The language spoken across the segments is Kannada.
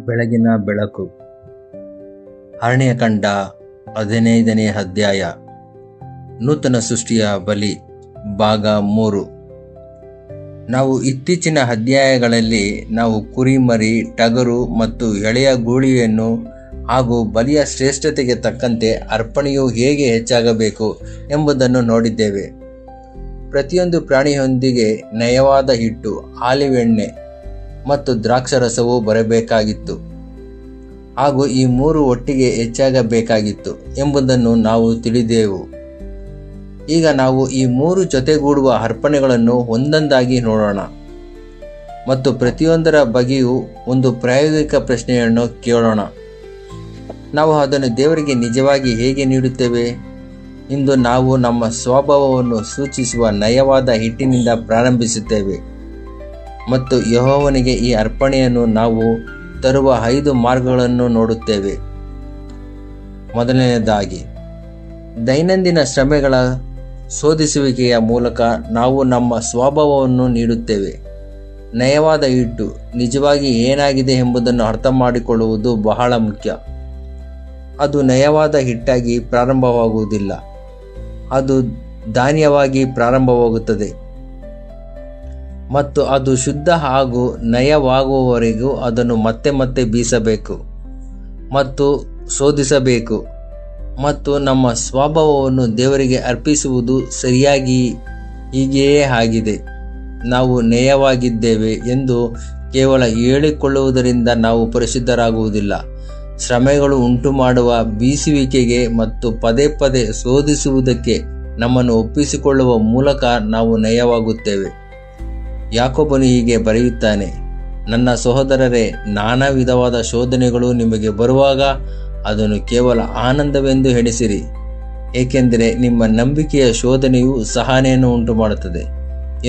ಬೆಳಗಿನ ಬೆಳಕು. ಅರಣ್ಯಕಾಂಡ 15ನೇ ಅಧ್ಯಾಯ. ನೂತನ ಸೃಷ್ಟಿಯ ಬಲಿ ಭಾಗ 3. ನಾವು ಇತ್ತೀಚಿನ ಅಧ್ಯಾಯಗಳಲ್ಲಿ ನಾವು ಕುರಿಮರಿ, ಟಗರು ಮತ್ತು ಎಳೆಯ ಗೂಳಿಯನ್ನು ಹಾಗೂ ಬಲಿಯ ಶ್ರೇಷ್ಠತೆಗೆ ತಕ್ಕಂತೆ ಅರ್ಪಣೆಯು ಹೇಗೆ ಹೆಚ್ಚಾಗಬೇಕು ಎಂಬುದನ್ನು ನೋಡಿದ್ದೇವೆ. ಪ್ರತಿಯೊಂದು ಪ್ರಾಣಿಯೊಂದಿಗೆ ನಯವಾದ ಹಿಟ್ಟು, ಆಲಿವ್ ಎಣ್ಣೆ ಮತ್ತು ದ್ರಾಕ್ಷಾರಸವು ಬರಬೇಕಾಗಿತ್ತು ಹಾಗೂ ಈ 3 ಒಟ್ಟಿಗೆ ಹೆಚ್ಚಾಗಬೇಕಾಗಿತ್ತು ಎಂಬುದನ್ನು ನಾವು ತಿಳಿದೆವು. ಈಗ ನಾವು ಈ 3 ಜೊತೆಗೂಡುವ ಅರ್ಪಣೆಗಳನ್ನು ಒಂದೊಂದಾಗಿ ನೋಡೋಣ ಮತ್ತು ಪ್ರತಿಯೊಂದರ ಬಗ್ಗೆಯೂ ಒಂದು ಪ್ರಾಯೋಗಿಕ ಪ್ರಶ್ನೆಯನ್ನು ಕೇಳೋಣ. ನಾವು ಅದನ್ನು ದೇವರಿಗೆ ನಿಜವಾಗಿ ಹೇಗೆ ನೀಡುತ್ತೇವೆ? ಇಂದು ನಾವು ನಮ್ಮ ಸ್ವಭಾವವನ್ನು ಸೂಚಿಸುವ ನಯವಾದ ಹಿಟ್ಟಿನಿಂದ ಪ್ರಾರಂಭಿಸುತ್ತೇವೆ ಮತ್ತು ಯೆಹೋವನಿಗೆ ಈ ಅರ್ಪಣೆಯನ್ನು ನಾವು ತರುವ 5 ಮಾರ್ಗಗಳನ್ನು ನೋಡುತ್ತೇವೆ. ಮೊದಲನೆಯದಾಗಿ, ದೈನಂದಿನ ಶ್ರಮೆಗಳ ಶೋಧಿಸುವಿಕೆಯ ಮೂಲಕ ನಾವು ನಮ್ಮ ಸ್ವಭಾವವನ್ನು ನೀಡುತ್ತೇವೆ. ನಯವಾದ ಹಿಟ್ಟು ನಿಜವಾಗಿ ಏನಾಗಿದೆ ಎಂಬುದನ್ನು ಅರ್ಥ ಮಾಡಿಕೊಳ್ಳುವುದು ಬಹಳ ಮುಖ್ಯ. ಅದು ನಯವಾದ ಹಿಟ್ಟಾಗಿ ಪ್ರಾರಂಭವಾಗುವುದಿಲ್ಲ, ಅದು ಧಾನ್ಯವಾಗಿ ಪ್ರಾರಂಭವಾಗುತ್ತದೆ ಮತ್ತು ಅದು ಶುದ್ಧ ಹಾಗೂ ನಯವಾಗುವವರೆಗೂ ಅದನ್ನು ಮತ್ತೆ ಮತ್ತೆ ಬೀಸಬೇಕು ಮತ್ತು ಶೋಧಿಸಬೇಕು. ಮತ್ತು ನಮ್ಮ ಸ್ವಭಾವವನ್ನು ದೇವರಿಗೆ ಅರ್ಪಿಸುವುದು ಸರಿಯಾಗಿ ಹೀಗೆಯೇ ಆಗಿದೆ. ನಾವು ನಯವಾಗಿದ್ದೇವೆ ಎಂದು ಕೇವಲ ಹೇಳಿಕೊಳ್ಳುವುದರಿಂದ ನಾವು ಪರಿಶುದ್ಧರಾಗುವುದಿಲ್ಲ. ಶ್ರಮೆಗಳು ಉಂಟುಮಾಡುವ ಬೀಸುವಿಕೆಗೆ ಮತ್ತು ಪದೇ ಪದೇ ಶೋಧಿಸುವುದಕ್ಕೆ ನಮ್ಮನ್ನು ಒಪ್ಪಿಸಿಕೊಳ್ಳುವ ಮೂಲಕ ನಾವು ನಯವಾಗುತ್ತೇವೆ. ಯಾಕೋಬನು ಹೀಗೆ ಬರೆಯುತ್ತಾನೆ, ನನ್ನ ಸಹೋದರರೇ, ನಾನಾ ವಿಧವಾದ ಶೋಧನೆಗಳು ನಿಮಗೆ ಬರುವಾಗ ಅದನ್ನು ಕೇವಲ ಆನಂದವೆಂದು ಎಣಿಸಿರಿ, ಏಕೆಂದರೆ ನಿಮ್ಮ ನಂಬಿಕೆಯ ಶೋಧನೆಯು ಸಹನೆಯನ್ನು ಉಂಟುಮಾಡುತ್ತದೆ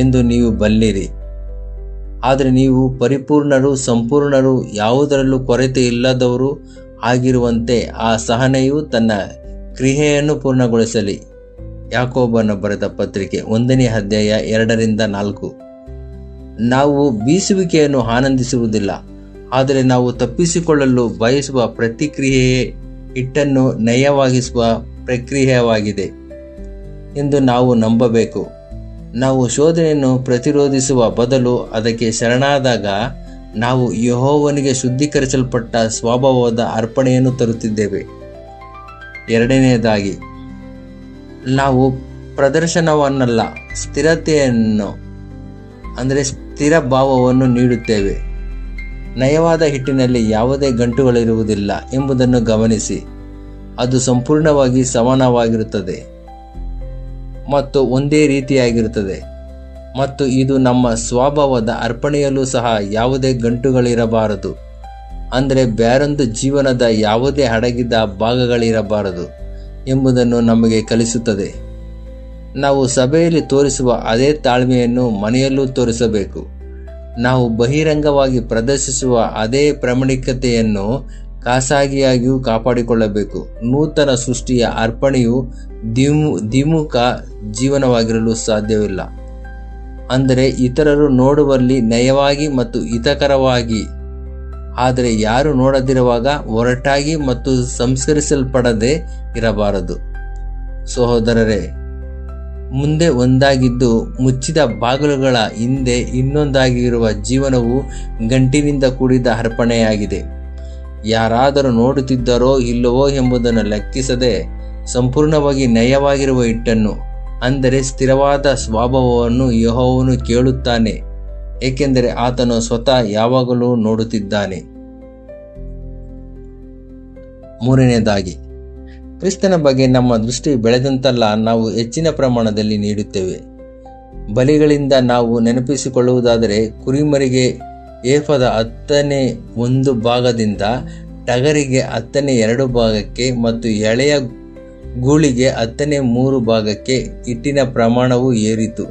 ಎಂದು ನೀವು ಬಲ್ಲಿರಿ. ಆದರೆ ನೀವು ಪರಿಪೂರ್ಣರು, ಸಂಪೂರ್ಣರು, ಯಾವುದರಲ್ಲೂ ಕೊರತೆ ಇಲ್ಲದವರು ಆಗಿರುವಂತೆ ಆ ಸಹನೆಯು ತನ್ನ ಕ್ರಿಯೆಯನ್ನು ಪೂರ್ಣಗೊಳಿಸಲಿ. ಯಾಕೋಬನು ಬರೆದ ಪತ್ರಿಕೆ 1ನೇ ಅಧ್ಯಾಯ 2-4. ನಾವು ಬೀಸುವಿಕೆಯನ್ನು ಆನಂದಿಸುವುದಿಲ್ಲ, ಆದರೆ ನಾವು ತಪ್ಪಿಸಿಕೊಳ್ಳಲು ಬಯಸುವ ಪ್ರತಿಕ್ರಿಯೆಯೇ ಹಿಟ್ಟನ್ನು ನಯವಾಗಿಸುವ ಪ್ರಕ್ರಿಯೆಯಾಗಿದೆ ಎಂದು ನಾವು ನಂಬಬೇಕು. ನಾವು ಶೋಧನೆಯನ್ನು ಪ್ರತಿರೋಧಿಸುವ ಬದಲು ಅದಕ್ಕೆ ಶರಣಾದಾಗ ನಾವು ಯೆಹೋವನಿಗೆ ಶುದ್ಧೀಕರಿಸಲ್ಪಟ್ಟ ಸ್ವಭಾವದ ಅರ್ಪಣೆಯನ್ನು ತರುತ್ತಿದ್ದೇವೆ. ಎರಡನೆಯದಾಗಿ, ನಾವು ಪ್ರದರ್ಶನವನ್ನಲ್ಲ, ಸ್ಥಿರತೆಯನ್ನು ಸ್ಥಿರ ಭಾವವನ್ನು ನೀಡುತ್ತೇವೆ. ನಯವಾದ ಹಿಟ್ಟಿನಲ್ಲಿ ಯಾವುದೇ ಗಂಟುಗಳಿರುವುದಿಲ್ಲ ಎಂಬುದನ್ನು ಗಮನಿಸಿ. ಅದು ಸಂಪೂರ್ಣವಾಗಿ ಸಮಾನವಾಗಿರುತ್ತದೆ ಮತ್ತು ಒಂದೇ ರೀತಿಯಾಗಿರುತ್ತದೆ. ಮತ್ತು ಇದು ನಮ್ಮ ಸ್ವಭಾವದ ಅರ್ಪಣೆಯಲ್ಲೂ ಸಹ ಯಾವುದೇ ಗಂಟುಗಳಿರಬಾರದು, ಬೇರೊಂದು ಜೀವನದ ಯಾವುದೇ ಅಡಗಿದ ಭಾಗಗಳಿರಬಾರದು ಎಂಬುದನ್ನು ನಮಗೆ ಕಲಿಸುತ್ತದೆ. ನಾವು ಸಭೆಯಲ್ಲಿ ತೋರಿಸುವ ಅದೇ ತಾಳ್ಮೆಯನ್ನು ಮನೆಯಲ್ಲೂ ತೋರಿಸಬೇಕು. ನಾವು ಬಹಿರಂಗವಾಗಿ ಪ್ರದರ್ಶಿಸುವ ಅದೇ ಪ್ರಾಮಾಣಿಕತೆಯನ್ನು ಖಾಸಗಿಯಾಗಿಯೂ ಕಾಪಾಡಿಕೊಳ್ಳಬೇಕು. ನೂತನ ಸೃಷ್ಟಿಯ ಅರ್ಪಣೆಯು ದ್ವಿಮುಖ ಜೀವನವಾಗಿರಲು ಸಾಧ್ಯವಿಲ್ಲ. ಇತರರು ನೋಡುವಲ್ಲಿ ನಯವಾಗಿ ಮತ್ತು ಹಿತಕರವಾಗಿ, ಆದರೆ ಯಾರು ನೋಡದಿರುವಾಗ ಒರಟಾಗಿ ಮತ್ತು ಸಂಸ್ಕರಿಸಲ್ಪಡದೆ ಇರಬಾರದು. ಸಹೋದರರೇ, ಮುಂದೆ ಒಂದಾಗಿದ್ದು ಮುಚ್ಚಿದ ಬಾಗಿಲುಗಳ ಹಿಂದೆ ಇನ್ನೊಂದಾಗಿರುವ ಜೀವನವು ಗಂಟಿನಿಂದ ಕೂಡಿದ ಅರ್ಪಣೆಯಾಗಿದೆ. ಯಾರಾದರೂ ನೋಡುತ್ತಿದ್ದರೋ ಇಲ್ಲವೋ ಎಂಬುದನ್ನು ಲೆಕ್ಕಿಸದೆ ಸಂಪೂರ್ಣವಾಗಿ ನಯವಾಗಿರುವ ಹಿಟ್ಟನ್ನು, ಸ್ಥಿರವಾದ ಸ್ವಭಾವವನ್ನು ಯೆಹೋವನು ಕೇಳುತ್ತಾನೆ, ಏಕೆಂದರೆ ಆತನು ಸ್ವತಃ ಯಾವಾಗಲೂ ನೋಡುತ್ತಿದ್ದಾನೆ. ಮೂರನೆಯದಾಗಿ, ಕ್ರಿಸ್ತನ ಬಗ್ಗೆ ನಮ್ಮ ದೃಷ್ಟಿ ಬೆಳೆದಂತೆಲ್ಲ ನಾವು ಹೆಚ್ಚಿನ ಪ್ರಮಾಣದಲ್ಲಿ ನೀಡುತ್ತೇವೆ. ಬಲಿಗಳಿಂದ ನಾವು ನೆನಪಿಸಿಕೊಳ್ಳುವುದಾದರೆ, ಕುರಿಮರಿಗೆ ಏಫದ 10ನೇ 1 ಭಾಗದಿಂದ, ಟಗರಿಗೆ 10ನೇ 2 ಭಾಗಕ್ಕೆ ಮತ್ತು ಎಳೆಯ ಗೂಳಿಗೆ 10ನೇ 3 ಭಾಗಕ್ಕೆ ಹಿಟ್ಟಿನ ಪ್ರಮಾಣವು ಏರಿತು.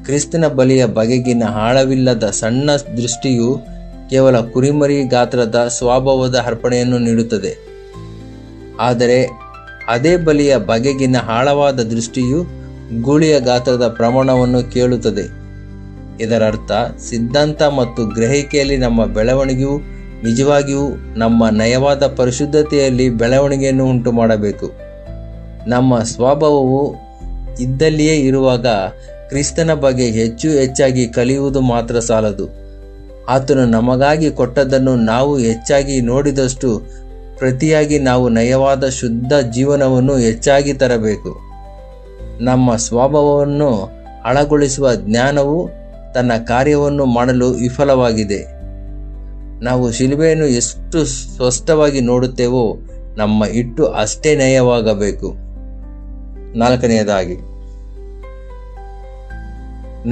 ಕ್ರಿಸ್ತನ ಬಲಿಯ ಬಗೆಗಿನ ಆಳವಿಲ್ಲದ ಸಣ್ಣ ದೃಷ್ಟಿಯು ಕೇವಲ ಕುರಿಮರಿ ಗಾತ್ರದ ಸ್ವಭಾವದ ಅರ್ಪಣೆಯನ್ನು ನೀಡುತ್ತದೆ. ಆದರೆ ಅದೇ ಬಲಿಯ ಬಗೆಗಿನ ಆಳವಾದ ದೃಷ್ಟಿಯು ಗೂಳಿಯ ಗಾತ್ರದ ಪ್ರಮಾಣವನ್ನು ಕೇಳುತ್ತದೆ. ಇದರರ್ಥ ಸಿದ್ಧಾಂತ ಮತ್ತು ಗ್ರಹಿಕೆಯಲ್ಲಿ ನಮ್ಮ ಬೆಳವಣಿಗೆಯು ನಿಜವಾಗಿಯೂ ನಮ್ಮ ನಯವಾದ ಪರಿಶುದ್ಧತೆಯಲ್ಲಿ ಬೆಳವಣಿಗೆಯನ್ನು ಉಂಟು ಮಾಡಬೇಕು. ನಮ್ಮ ಸ್ವಭಾವವು ಇದ್ದಲ್ಲಿಯೇ ಇರುವಾಗ ಕ್ರಿಸ್ತನ ಬಗ್ಗೆ ಹೆಚ್ಚಾಗಿ ಕಲಿಯುವುದು ಮಾತ್ರ ಸಾಲದು. ಆತನು ನಮಗಾಗಿ ಕೊಟ್ಟದ್ದನ್ನು ನಾವು ಹೆಚ್ಚಾಗಿ ನೋಡಿದಷ್ಟು ಪ್ರತಿಯಾಗಿ ನಾವು ನಯವಾದ ಶುದ್ಧ ಜೀವನವನ್ನು ಹೆಚ್ಚಾಗಿ ತರಬೇಕು. ನಮ್ಮ ಸ್ವಭಾವವನ್ನು ಹಾಳಗೊಳಿಸುವ ಜ್ಞಾನವು ತನ್ನ ಕಾರ್ಯವನ್ನು ಮಾಡಲು ವಿಫಲವಾಗಿದೆ. ನಾವು ಶಿಲುಬೆಯನ್ನು ಎಷ್ಟು ಸ್ಪಷ್ಟವಾಗಿ ನೋಡುತ್ತೇವೋ ನಮ್ಮ ಇಟ್ಟು ಅಷ್ಟೇ ನಯವಾಗಬೇಕು. 4ನೇದಾಗಿ,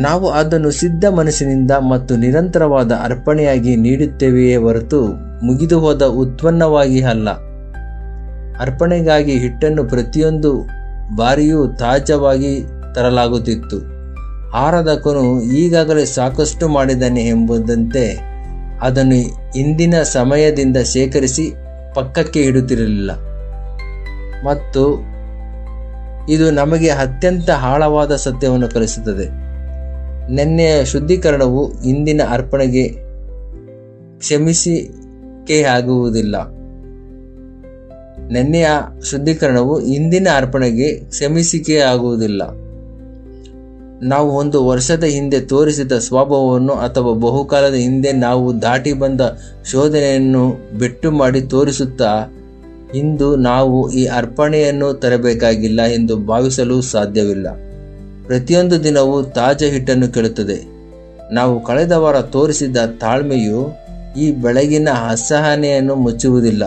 ನಾವು ಅದನ್ನು ಸಿದ್ಧ ಮನಸ್ಸಿನಿಂದ ಮತ್ತು ನಿರಂತರವಾದ ಅರ್ಪಣೆಯಾಗಿ ನೀಡುತ್ತೇವೆಯೇ ಹೊರತು ಮುಗಿದು ಹೋದ ಉತ್ಪನ್ನವಾಗಿ ಅಲ್ಲ. ಅರ್ಪಣೆಗಾಗಿ ಹಿಟ್ಟನ್ನು ಪ್ರತಿಯೊಂದು ಬಾರಿಯೂ ತಾಜಾವಾಗಿ ತರಲಾಗುತ್ತಿತ್ತು. ಆರಾಧಕನು ಈಗಾಗಲೇ ಸಾಕಷ್ಟು ಮಾಡಿದ್ದಾನೆ ಎಂಬುದಂತೆ ಅದನ್ನು ಇಂದಿನ ಸಮಯದಿಂದ ಶೇಖರಿಸಿ ಪಕ್ಕಕ್ಕೆ ಇಡುತ್ತಿರಲಿಲ್ಲ. ಮತ್ತು ಇದು ನಮಗೆ ಅತ್ಯಂತ ಆಳವಾದ ಸತ್ಯವನ್ನು ಕಲಿಸುತ್ತದೆ. ನೆನ್ನೆಯ ಶುದ್ಧೀಕರಣವು ಇಂದಿನ ಅರ್ಪಣೆಗೆ ಕ್ಷಮಿಸಿಕೆ ಆಗುವುದಿಲ್ಲ. ನೆನ್ನೆಯ ಶುದ್ಧೀಕರಣವು ಇಂದಿನ ಅರ್ಪಣೆಗೆ ಕ್ಷಮಿಸಿಕೆ ಆಗುವುದಿಲ್ಲ. ನಾವು 1 ವರ್ಷದ ಹಿಂದೆ ತೋರಿಸಿದ ಸ್ವಭಾವವನ್ನು ಅಥವಾ ಬಹುಕಾಲದ ಹಿಂದೆ ನಾವು ದಾಟಿ ಬಂದ ಶೋಧನೆಯನ್ನು ಬೆಟ್ಟು ಮಾಡಿ ತೋರಿಸುತ್ತಾ ಇಂದು ನಾವು ಈ ಅರ್ಪಣೆಯನ್ನು ತರಬೇಕಾಗಿಲ್ಲ ಎಂದು ಭಾವಿಸಲು ಸಾಧ್ಯವಿಲ್ಲ. ಪ್ರತಿಯೊಂದು ದಿನವೂ ತಾಜಾ ಹಿಟ್ಟನ್ನು ಕೇಳುತ್ತದೆ. ನಾವು ಕಳೆದ ವಾರ ತೋರಿಸಿದ ತಾಳ್ಮೆಯು ಈ ಬೆಳಗಿನ ಅಸಹನೆಯನ್ನು ಮುಚ್ಚುವುದಿಲ್ಲ.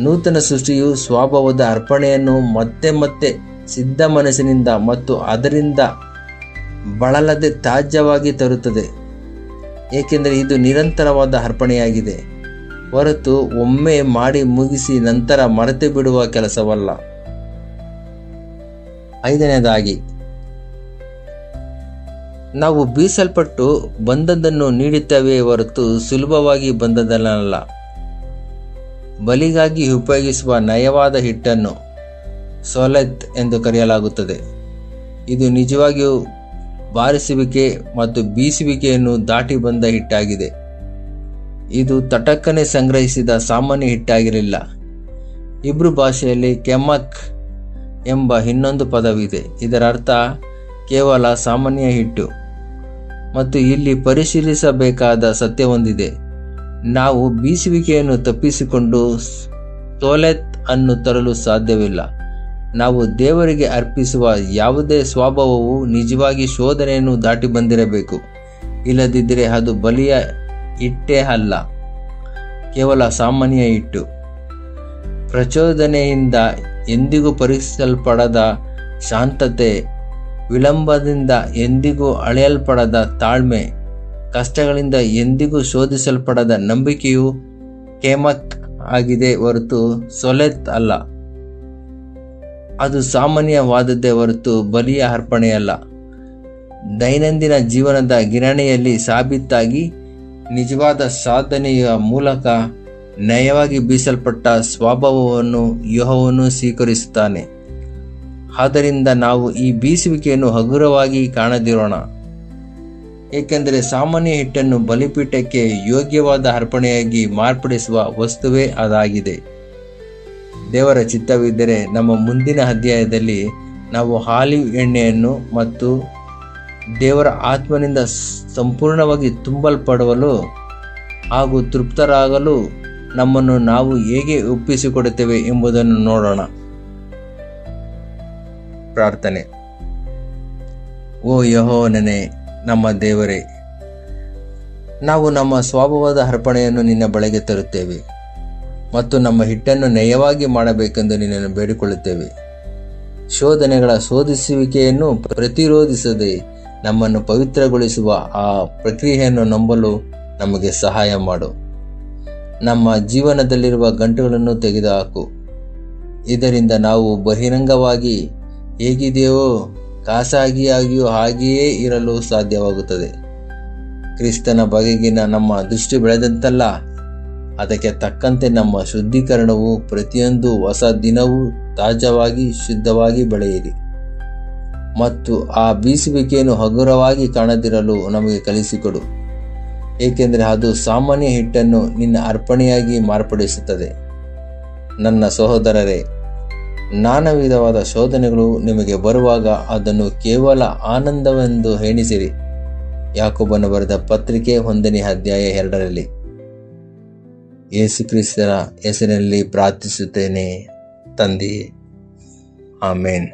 ನೂತನ ಸೃಷ್ಟಿಯು ಸ್ವಭಾವದ ಅರ್ಪಣೆಯನ್ನು ಮತ್ತೆ ಮತ್ತೆ ಸಿದ್ಧ ಮನಸ್ಸಿನಿಂದ ಮತ್ತು ಅದರಿಂದ ಬಳಲದೆ ತಾಜಾವಾಗಿ ತರುತ್ತದೆ, ಏಕೆಂದರೆ ಇದು ನಿರಂತರವಾದ ಅರ್ಪಣೆಯಾಗಿದೆ ಹೊರತು ಒಮ್ಮೆ ಮಾಡಿ ಮುಗಿಸಿ ನಂತರ ಮರೆತು ಬಿಡುವ ಕೆಲಸವಲ್ಲ. 5ನೇದಾಗಿ, ನಾವು ಬೀಸಲ್ಪಟ್ಟು ಬಂದದ್ದನ್ನು ನೀಡುತ್ತೇವೆ ಹೊರತು ಸುಲಭವಾಗಿ ಬಂದದ್ದಲ್ಲ. ಬಲಿಗಾಗಿ ಉಪಯೋಗಿಸುವ ನಯವಾದ ಹಿಟ್ಟನ್ನು ಸೋಲೆತ್ ಎಂದು ಕರೆಯಲಾಗುತ್ತದೆ. ಇದು ನಿಜವಾಗಿಯೂ ಬಾರಿಸುವಿಕೆ ಮತ್ತು ಬೀಸುವಿಕೆಯನ್ನು ದಾಟಿ ಬಂದ ಹಿಟ್ಟಾಗಿದೆ. ಇದು ತಟಕ್ಕನೆ ಸಂಗ್ರಹಿಸಿದ ಸಾಮಾನ್ಯ ಹಿಟ್ಟಾಗಿರಲಿಲ್ಲ. ಇಬ್ರು ಭಾಷೆಯಲ್ಲಿ ಕೆಮಕ್ ಎಂಬ ಇನ್ನೊಂದು ಪದವಿದೆ. ಇದರ ಅರ್ಥ ಕೇವಲ ಸಾಮಾನ್ಯ ಹಿಟ್ಟು. ಮತ್ತು ಇಲ್ಲಿ ಪರಿಶೀಲಿಸಬೇಕಾದ ಸತ್ಯವೊಂದಿದೆ. ನಾವು ಬೀಸುವಿಕೆಯನ್ನು ತಪ್ಪಿಸಿಕೊಂಡು ಸೋಲೆತ್ ಅನ್ನು ತರಲು ಸಾಧ್ಯವಿಲ್ಲ. ನಾವು ದೇವರಿಗೆ ಅರ್ಪಿಸುವ ಯಾವುದೇ ಸ್ವಭಾವವು ನಿಜವಾಗಿ ಶೋಧನೆಯನ್ನು ದಾಟಿ ಬಂದಿರಬೇಕು. ಇಲ್ಲದಿದ್ದರೆ ಅದು ಬಲಿಯ ಹಿಟ್ಟೇ ಅಲ್ಲ, ಕೇವಲ ಸಾಮಾನ್ಯ ಹಿಟ್ಟು. ಪ್ರಚೋದನೆಯಿಂದ ಎಂದಿಗೂ ಪರೀಕ್ಷಿಸಲ್ಪಡದ ಶಾಂತತೆ, ವಿಳಂಬದಿಂದ ಎಂದಿಗೂ ಅಳೆಯಲ್ಪಡದ ತಾಳ್ಮೆ, ಕಷ್ಟಗಳಿಂದ ಎಂದಿಗೂ ಶೋಧಿಸಲ್ಪಡದ ನಂಬಿಕೆಯು ಕೆಮಕ್ ಆಗಿದೆ ಹೊರತು ಸೊಲೆತ್ ಅಲ್ಲ. ಅದು ಸಾಮಾನ್ಯವಾದದ್ದೇ ಹೊರತು ಬಲಿಯ ಅರ್ಪಣೆಯಲ್ಲ. ದೈನಂದಿನ ಜೀವನದ ಗಿರಣೆಯಲ್ಲಿ ಸಾಬೀತಾಗಿ ನಿಜವಾದ ಸಾಧನೆಯ ಮೂಲಕ ನಯವಾಗಿ ಬೀಸಲ್ಪಟ್ಟ ಸ್ವಭಾವವನ್ನು ಯೆಹೋವನು ಸ್ವೀಕರಿಸುತ್ತಾನೆ. ಆದ್ದರಿಂದ ನಾವು ಈ ಬೀಸುವಿಕೆಯನ್ನು ಹಗುರವಾಗಿ ಕಾಣದಿರೋಣ, ಏಕೆಂದರೆ ಸಾಮಾನ್ಯ ಹಿಟ್ಟನ್ನು ಬಲಿಪೀಠಕ್ಕೆ ಯೋಗ್ಯವಾದ ಅರ್ಪಣೆಯಾಗಿ ಮಾರ್ಪಡಿಸುವ ವಸ್ತುವೇ ಅದಾಗಿದೆ. ದೇವರ ಚಿತ್ತವಿದ್ದರೆ ನಮ್ಮ ಮುಂದಿನ ಅಧ್ಯಾಯದಲ್ಲಿ ನಾವು ಆಲಿವ್ ಎಣ್ಣೆಯನ್ನು ಮತ್ತು ದೇವರ ಆತ್ಮನಿಂದ ಸಂಪೂರ್ಣವಾಗಿ ತುಂಬಲ್ಪಡಲು ಹಾಗೂ ತೃಪ್ತರಾಗಲು ನಮ್ಮನ್ನು ನಾವು ಹೇಗೆ ಒಪ್ಪಿಸಿಕೊಡುತ್ತೇವೆ ಎಂಬುದನ್ನು ನೋಡೋಣ. ಪ್ರಾರ್ಥನೆ. ಓ ಯೆಹೋವನೇ, ನಮ್ಮ ದೇವರೇ, ನಾವು ನಮ್ಮ ಸ್ವಭಾವದ ಅರ್ಪಣೆಯನ್ನು ನಿನ್ನ ಬಳಿಗೆ ತರುತ್ತೇವೆ ಮತ್ತು ನಮ್ಮ ಹಿಟ್ಟನ್ನು ನಯವಾಗಿ ಮಾಡಬೇಕೆಂದು ನಿನ್ನನ್ನು ಬೇಡಿಕೊಳ್ಳುತ್ತೇವೆ. ಶೋಧನೆಗಳ ಶೋಧಿಸುವಿಕೆಯನ್ನು ಪ್ರತಿರೋಧಿಸದೆ ನಮ್ಮನ್ನು ಪವಿತ್ರಗೊಳಿಸುವ ಆ ಪ್ರಕ್ರಿಯೆಯನ್ನು ನಂಬಲು ನಮಗೆ ಸಹಾಯ ಮಾಡು. ನಮ್ಮ ಜೀವನದಲ್ಲಿರುವ ಗಂಟುಗಳನ್ನು ತೆಗೆದುಹಾಕು. ಇದರಿಂದ ನಾವು ಬಹಿರಂಗವಾಗಿ ಹೇಗಿದೆಯೋ ಖಾಸಗಿಯಾಗಿಯೂ ಹಾಗೆಯೇ ಇರಲು ಸಾಧ್ಯವಾಗುತ್ತದೆ. ಕ್ರಿಸ್ತನ ಬಗೆಗಿನ ನಮ್ಮ ದೃಷ್ಟಿ ಬೆಳೆದಂತಲ್ಲ, ಅದಕ್ಕೆ ತಕ್ಕಂತೆ ನಮ್ಮ ಶುದ್ಧೀಕರಣವು ಪ್ರತಿಯೊಂದು ಹೊಸ ದಿನವೂ ತಾಜಾವಾಗಿ ಶುದ್ಧವಾಗಿ ಬೆಳೆಯಿರಿ ಮತ್ತು ಆ ಬೀಸುವಿಕೆಯನ್ನು ಹಗುರವಾಗಿ ಕಾಣದಿರಲು ನಮಗೆ ಕಲಿಸಿಕೊಡು. ಏಕೆಂದರೆ ಅದು ಸಾಮಾನ್ಯ ಹಿಟ್ಟನ್ನು ನಿನ್ನ ಅರ್ಪಣೆಯಾಗಿ ಮಾರ್ಪಡಿಸುತ್ತದೆ. ನನ್ನ ಸಹೋದರರೇ, ನಾನಾ ವಿಧವಾದ ಶೋಧನೆಗಳು ನಿಮಗೆ ಬರುವಾಗ ಅದನ್ನು ಕೇವಲ ಆನಂದವೆಂದು ಎಣಿಸಿರಿ. ಯಾಕೋಬನು ಬರೆದ ಪತ್ರಿಕೆ 1ನೇ ಅಧ್ಯಾಯ 2ರಲ್ಲಿ. ಯೇಸು ಕ್ರಿಸ್ತರ ಹೆಸರಿನಲ್ಲಿ ಪ್ರಾರ್ಥಿಸುತ್ತೇನೆ ತಂದೆಯೇ, ಆಮೇನ್.